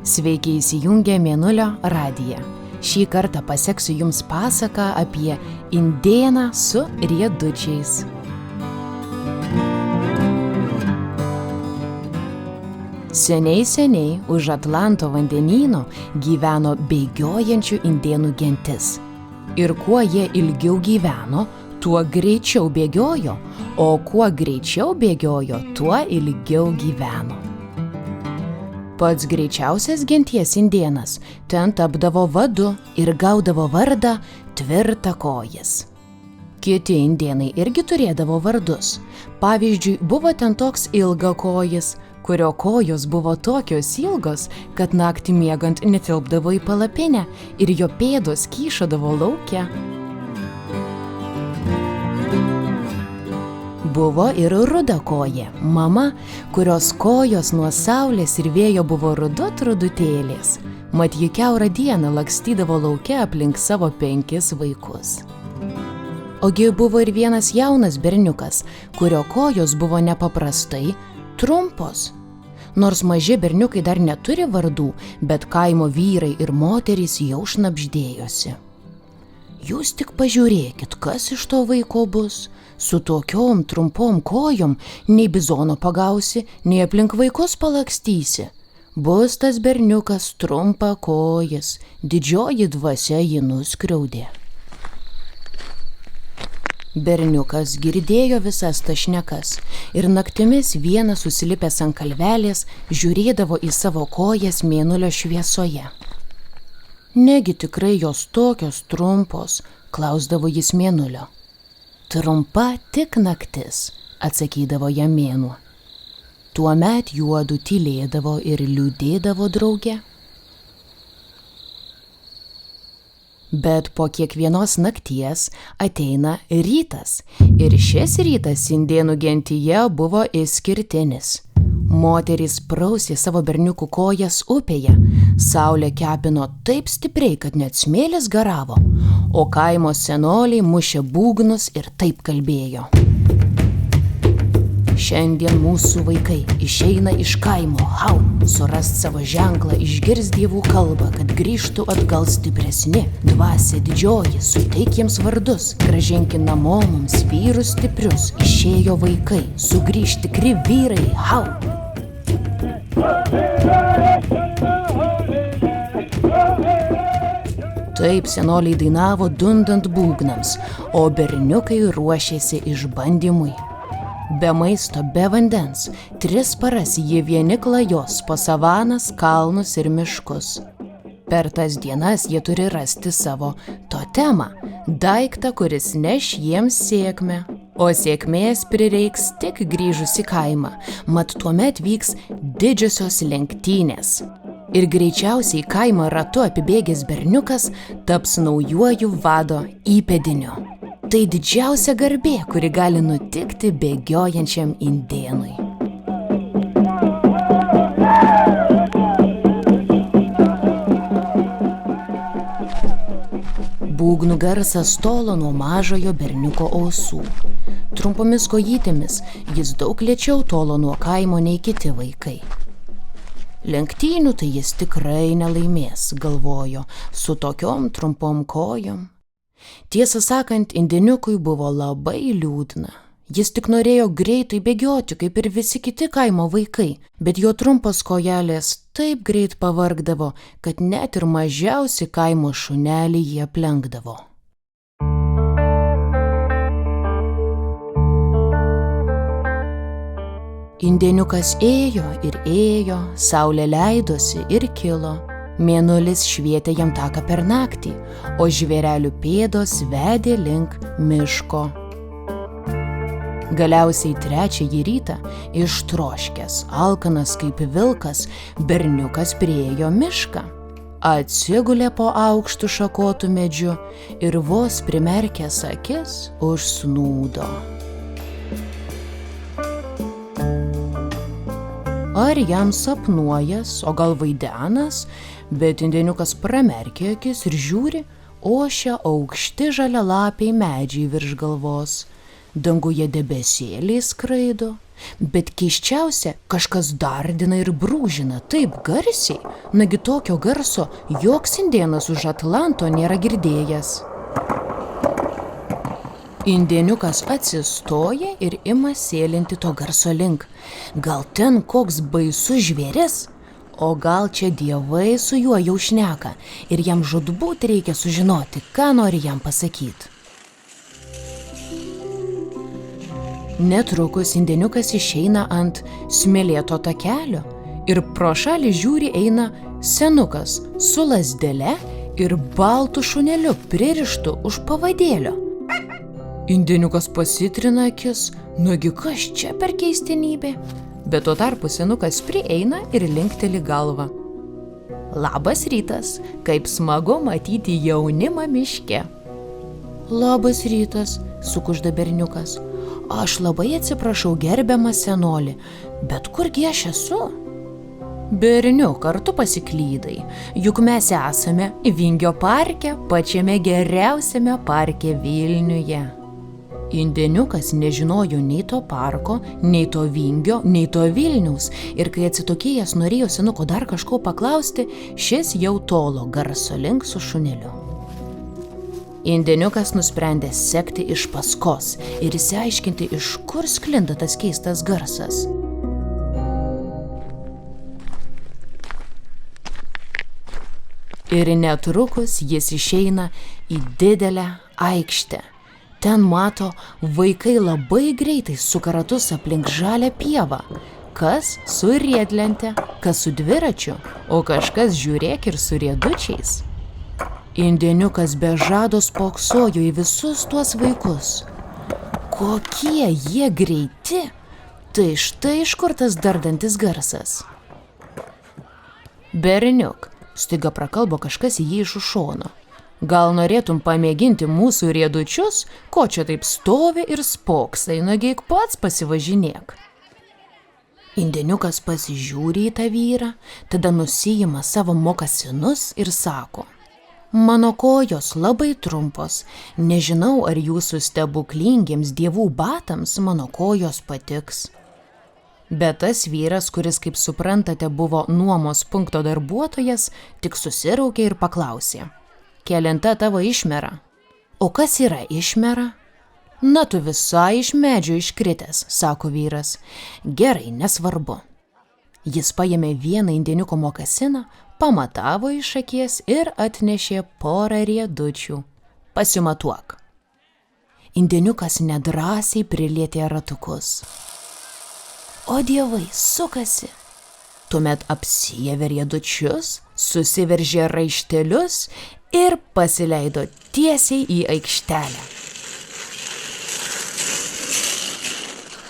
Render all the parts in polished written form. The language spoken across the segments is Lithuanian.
Sveiki įsijungę Mėnulio radiją. Šį kartą paseksiu jums pasaką apie indėną su riedučiais. Seniai už Atlanto vandenyno gyveno bėgiojančių indėnų gentis. Ir kuo jie ilgiau gyveno, tuo greičiau bėgiojo, o kuo greičiau bėgiojo, tuo ilgiau gyveno. Pats greičiausias genties indėnas ten tapdavo vadu ir gaudavo vardą Tvirtakojis. Kiti indėnai irgi turėdavo vardus. Pavyzdžiui, buvo ten toks Ilgakojis, kurio kojos buvo tokios ilgos, kad naktį miegant netilpdavo į palapinę ir jo pėdos kyšodavo lauke. Buvo ir Rudakojė, mama, kurios kojos nuo saulės ir vėjo buvo rudutėlės. Mat ji kiaurą dieną lakstydavo lauke aplink savo 5 vaikus. Ogi buvo ir vienas jaunas berniukas, kurio kojos buvo nepaprastai trumpos. Nors maži berniukai dar neturi vardų, bet kaimo vyrai ir moterys jau šnabždėjosi. Jūs tik pažiūrėkit, kas iš to vaiko bus. Su tokiom trumpom kojom nei bizono pagausi, nei aplink vaikus palakstysi. Bus tas berniukas trumpakojis, didžioji dvasia jį nuskriaudė. Berniukas girdėjo visas tas šnekas ir naktimis vienas užsilipęs ant kalvelės žiūrėdavo į savo kojas mėnulio šviesoje. Negi tikrai jos tokios trumpos, klausdavo jis mėnulio. Trumpa tik naktis, atsakydavo jam mėnuo. Tuomet juodu tylėdavo ir liūdėdavo drauge. Bet po kiekvienos nakties ateina rytas ir šis rytas indėnų gentyje buvo išskirtinis. Moterys prausė savo berniukų kojas upėje, saulė kepino taip stipriai, kad net smėlis garavo, o kaimo senoliai mušė būgnus ir taip kalbėjo. Šiandien mūsų vaikai išeina iš kaimo, surast savo ženklą, išgirs dievų kalbą, kad grįžtų atgal stipresni. Dvasia didžioji, suteik jiems vardus, grąžinki namo mums vyrus stiprius. Išėjo vaikai, sugrįž tikri vyrai, Taip senoliai dainavo dundant būgnams, o berniukai ruošėsi išbandymui. Be maisto, be vandens, 3 paras jie vieni klajos po savanas, kalnus ir miškus. Per tas dienas jie turi rasti savo totemą, daiktą, kuris neš jiems sėkmę. O sėkmės prireiks tik grįžus į kaimą, mat tuomet vyks didžiosios lenktynės. Ir greičiausiai kaimą ratu apibėgęs berniukas taps naujuoju vado įpėdiniu. Tai didžiausia garbė, kuri gali nutikti bėgiojančiam indėnui. Būgnų garsas tolo nuo mažojo berniuko ausų. Trumpomis kojytėmis jis daug lėčiau tolo nuo kaimo nei kiti vaikai. Lenktynių tai jis tikrai nelaimės, galvojo, su tokiom trumpom kojom. Tiesą sakant, indėniukui buvo labai liūdna. Jis tik norėjo greitai bėgioti, kaip ir visi kiti kaimo vaikai, bet jo trumpos kojelės taip greit pavargdavo, kad net ir mažiausi kaimo šunelį jie aplenkdavo. Indėniukas ėjo, saulė leidosi ir kilo. Mėnulis švietė jam taką per naktį, o žvėrelių pėdos vedė link miško. Galiausiai 3 rytą, ištroškęs, alkanas kaip vilkas, berniukas priėjo mišką. Atsigulė po aukštų šakotų medžiu ir vos primerkęs akis užsnūdo. Ar jam sapnuojas, o gal vaidenas, bet indėniukas pramerkė akis ir žiūri, ošia aukšti žalialapiai medžiai virš galvos. danguje debesėliai skraido, bet keisčiausia, kažkas dardina ir brūžina taip garsiai, nagi tokio garso joks indėnas už Atlanto nėra girdėjęs. Indėniukas atsistoja ir ima sėlinti to garso link. Gal ten koks baisus žvėris, o gal čia dievai su juo jau šneka ir jam žūtbūt reikia sužinoti, ką nori jam pasakyti. Netrukus indėniukas išeina ant smėlėto takelio ir pro šalį žiūri eina senukas su lazdele ir baltu šuneliu pririštu už pavadėlio. Indėniukas pasitrina akis, nagi kas čia per keistenybė, bet tuo tarpu senukas prieina ir linkteli galvą. Labas rytas, kaip smagu matyti jaunimą miške. Labas rytas, sukužda berniukas. Aš labai atsiprašau, gerbiamas senoli, bet kurgi aš esu? Berniuk, ar tu pasiklydai, juk mes esame Vingio parke, pačiame geriausiame parke Vilniuje. Indėniukas nežinojo nei to parko, nei to Vingio, nei to Vilniaus, ir kai atsitokėjęs norėjo senuko dar kažko paklausti, šis jau tolo garso link su šuneliu. Indėniukas nusprendė sekti iš paskos ir išsiaiškinti, iš kur sklinda tas keistas garsas. Ir netrukus jis išeina į didelę aikštę. Ten mato, vaikai labai greitai suka ratus aplink žalią pievą. Kas su riedlente, kas su dviračiu, o kažkas žiūrėk ir su riedučiais. Indėniukas be žado spoksojo į visus tuos vaikus. Kokie jie greiti! Tai štai iš kur tas dardantis garsas. Berniuk, staiga prakalbo kažkas į jį iš už šono. Gal norėtum pamėginti mūsų riedučius, ko čia taip stovi ir spoksai, nagi eik pats pasivažinėk. Indėniukas pasižiūri į tą vyrą, tada nusiima savo mokasinus ir sako: Mano kojos labai trumpos, nežinau, ar jūsų stebuklingiems dievų batams mano kojos patiks. Bet tas vyras, kuris, kaip suprantate, buvo nuomos punkto darbuotojas, tik susiraukė ir paklausė: Kelinta tavo išmera? O kas yra išmera? Na, tu visai iš medžio iškritęs, sako vyras. Gerai, nesvarbu. Jis paėmė vieną indėniuko mokasiną, pamatavo iš akies ir atnešė porą riedučių. Pasimatuok. Indėniukas nedrąsiai prilietė ratukus. O dievai, sukasi. Tuomet apsiėvė riedučius, susiveržė raištelius ir pasileido tiesiai į aikštelę.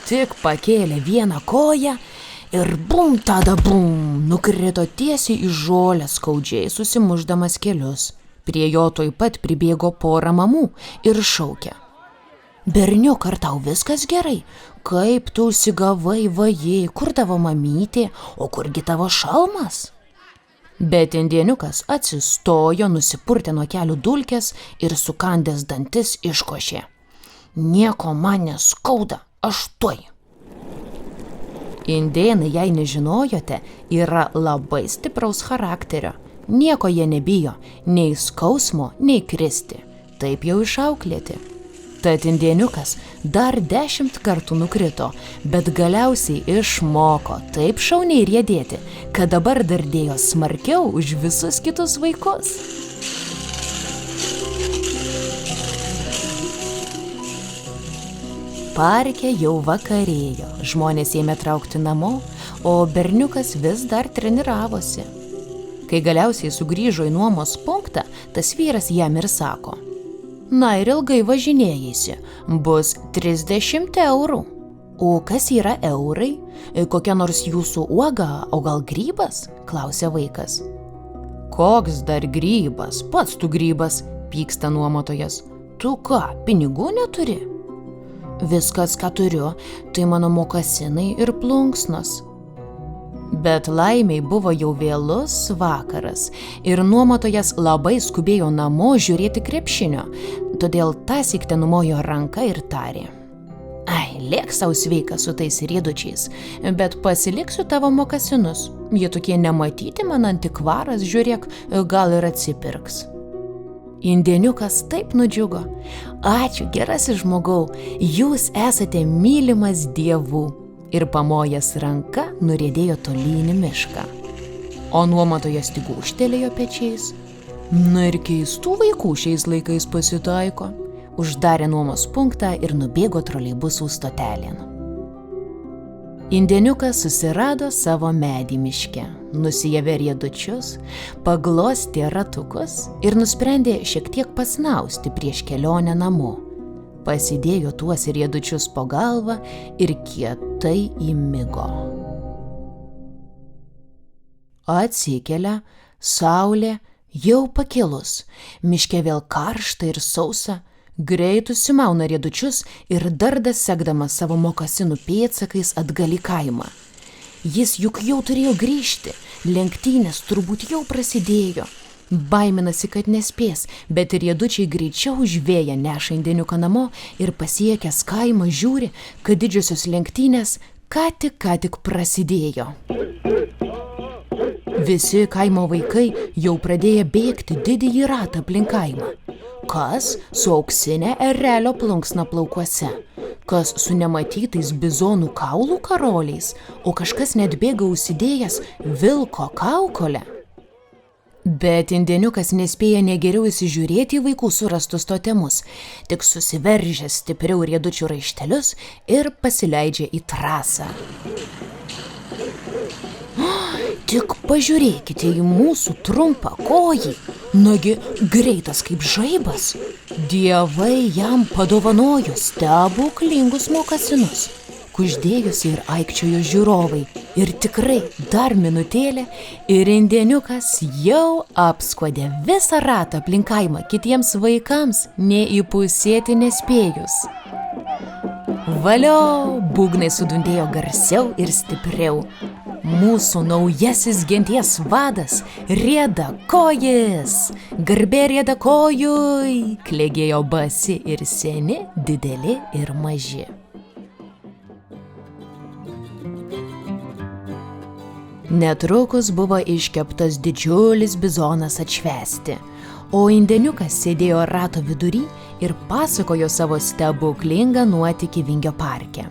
Tik pakėlė vieną koją ir bum, tada bum, nukrito tiesiai į žolę, skaudžiai susimušdamas kelius. Prie jo tuoj pat pribėgo pora mamų ir šaukė: Berniuk, ar tau viskas gerai? Kaip tu užsigavai, vajai, kur tavo mamytė, o kurgi tavo šalmas? Bet indėniukas atsistojo, nusipurtė nuo kelių dulkes ir sukandęs dantis iškošė: Nieko man neskauda, aš tuoj. Indėnai, jei nežinojote, yra labai stipraus charakterio. Nieko jie nebijo, nei skausmo, nei kristi. Taip jau išauklėti. Tad indėniukas dar 10 kartų nukrito, bet galiausiai išmoko taip šauniai riedėti, kad dabar dardėjo smarkiau už visus kitus vaikus. Parke jau vakarėjo, žmonės ėmė traukti namo, o berniukas vis dar treniravosi. Kai galiausiai sugrįžo į nuomos punktą, tas vyras jam ir sako: Na ir ilgai važinėjaisi, bus 30 eurų. O kas yra eurai? Kokia nors jūsų uoga, o gal grybas? Klausė vaikas. Koks dar grybas? Pats tu grybas, pyksta nuomotojas. Tu ką, pinigų neturi? Viskas, ką turiu, tai mano mokasinai ir plunksnos. Bet laimiai buvo jau vėlus vakaras ir nuomotojas labai skubėjo namo žiūrėti krepšinio, todėl tąsyk tenumojo ranka ir tarė: lėk sau sveika su tais riedučiais, bet pasiliksiu tavo mokasinus. Jie tokie nematyti, man antikvaras, žiūrėk, gal ir atsipirks. Indėniukas taip nudžiugo. Ačiū, gerasis žmogau, jūs esate mylimas dievų. Ir pamojęs ranka nuriedėjo tolyn į mišką. O nuomotojas tik gūžtelėjo pečiais. Na ir keistų vaikų šiais laikais pasitaiko. Uždarė nuomos punktą ir nubėgo troleibusų stotelėn. Indėniukas susirado savo medį miške, nusijavė riedučius, paglostė ratukus ir nusprendė šiek tiek pasnausti prieš kelionę namo. Pasidėjo tuos riedučius po galvą ir kietai įmigo. Atsikelia, saulė jau pakilus, miške vėl karšta ir sausa, greit užsimauna riedučius ir dardas sekdamas savo mokasinų pėdsakais atgal į kaimą. Jis juk jau turėjo grįžti, lenktynės turbūt jau prasidėjo. Baiminasi, kad nespės, bet riedučiai greičiau už vėją neša indėniuką namo ir pasiekęs kaimą žiūri, kad didžiosios lenktynės ką tik prasidėjo. Visi kaimo vaikai jau pradėjo bėgti didįjį ratą aplink kaimą. Kas su auksinė erelio plunksna plaukuose, kas su nematytais bizonų kaulų karoliais, o kažkas net bėga užsidėjęs vilko kaukolę. Bet indėniukas nespėja nė geriau įsižiūrėti į vaikų surastus totemus, tik susiveržia stipriau riedučių raištelius ir pasileidžia į trasą. Tik pažiūrėkite į mūsų trumpą kojį, nagi greitas kaip žaibas. Dievai jam padovanojo stebuklingus mokasinus. Kuždėjusi ir aikčiojo žiūrovai. Ir tikrai dar minutėlė ir indėniukas jau apskuodė visą ratą aplink kaimą kitiems vaikams neįpusėti nespėjus. Valio, būgnai sudundėjo garsiau ir stipriau. Mūsų naujasis genties vadas Riedakojis. Garbė Riedakojui, klegėjo basi ir seni, dideli ir maži. Netrukus buvo iškeptas didžiulis bizonas atšvęsti, o indėniukas sėdėjo rato vidury ir pasakojo savo stebuklingą nuotykį Vingio parke.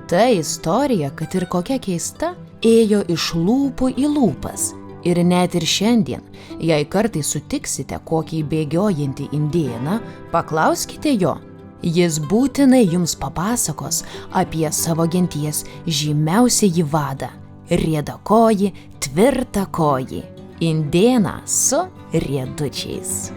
Ta istorija, kad ir kokia keista, ėjo iš lūpų į lūpas. Ir net ir šiandien, jei kartais sutiksite kokį bėgiojantį indėną, paklauskite jo. Jis būtinai jums papasakos apie savo genties žymiausiąjį vadą – Riedakojį, tvirtakojį, indėną su riedučiais.